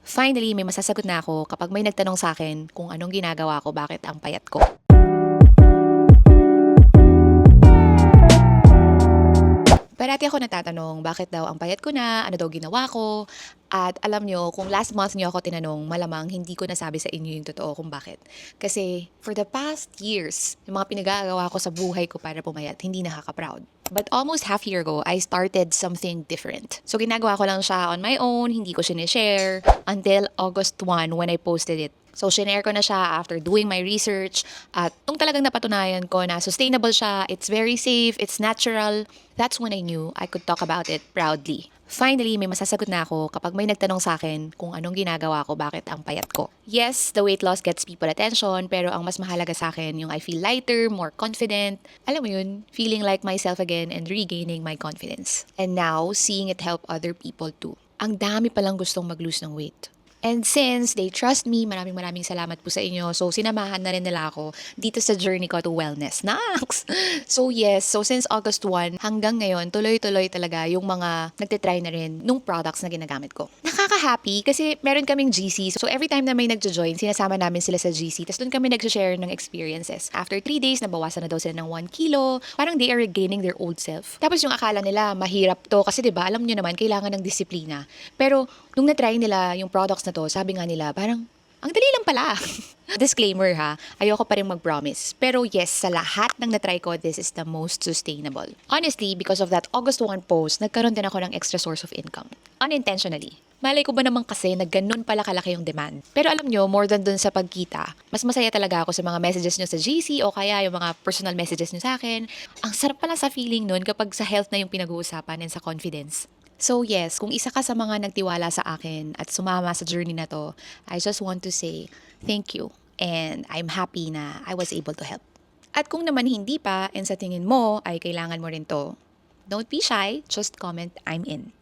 Finally, may masasagot na ako kapag may nagtanong sa akin kung anong ginagawa ko, bakit ang payat ko. Parati ako natatanong, bakit daw ang payat ko na, ano daw ginawa ko, at alam nyo, kung last month nyo ako tinanong, malamang hindi ko nasabi sa inyo yung totoo kung bakit. Kasi for the past years, yung mga pinagagawa ko sa buhay ko para pumayat, hindi nakaka-proud. But almost half year ago, I started something different. So ginagawa ko lang siya on my own, hindi ko sinishare, until August 1 when I posted it. So, shinare ko na siya after doing my research at nung talagang napatunayan ko na sustainable siya, it's very safe, it's natural, that's when I knew I could talk about it proudly. Finally, may masasagot na ako kapag may nagtanong sa akin kung anong ginagawa ko, bakit ang payat ko. Yes, the weight loss gets people attention, pero ang mas mahalaga sa akin yung I feel lighter, more confident. Alam mo yun, feeling like myself again and regaining my confidence. And now, seeing it help other people too. Ang dami palang gustong mag-lose ng weight. And since they trust me, maraming salamat po sa inyo. So, sinamahan na rin nila ako dito sa journey ko to wellness. Naks! So, yes. So, since August 1 hanggang ngayon, tuloy-tuloy talaga yung mga nagtitry na rin nung products na ginagamit ko. Nakaka-happy kasi meron kaming GC. So, every time na may nagjo-join, sinasama namin sila sa GC. Tapos doon kami nag-share ng experiences. After 3 days, nabawasan na daw sila ng 1 kilo. Parang they are regaining their old self. Tapos yung akala nila, mahirap to. Kasi 'di ba alam nyo naman, kailangan ng disiplina. Pero, nung na-try nila yung products na to, sabi nga nila, parang, ang dali lang pala. Disclaimer ha, ayoko pa rin mag-promise. Pero yes, sa lahat ng na-try ko, this is the most sustainable. Honestly, because of that August 1 post, nagkaroon din ako ng extra source of income. Unintentionally. Malay ko ba naman kasi na ganun pala kalaki yung demand. Pero alam nyo, more than dun sa pagkita, mas masaya talaga ako sa mga messages nyo sa GC o kaya yung mga personal messages nyo sa akin. Ang sarap pala sa feeling nun kapag sa health na yung pinag-uusapan and sa confidence. So yes, kung isa ka sa mga nagtiwala sa akin at sumama sa journey na to, I just want to say thank you and I'm happy na I was able to help. At kung naman hindi pa and sa tingin mo ay kailangan mo rin to, don't be shy, just comment I'm in.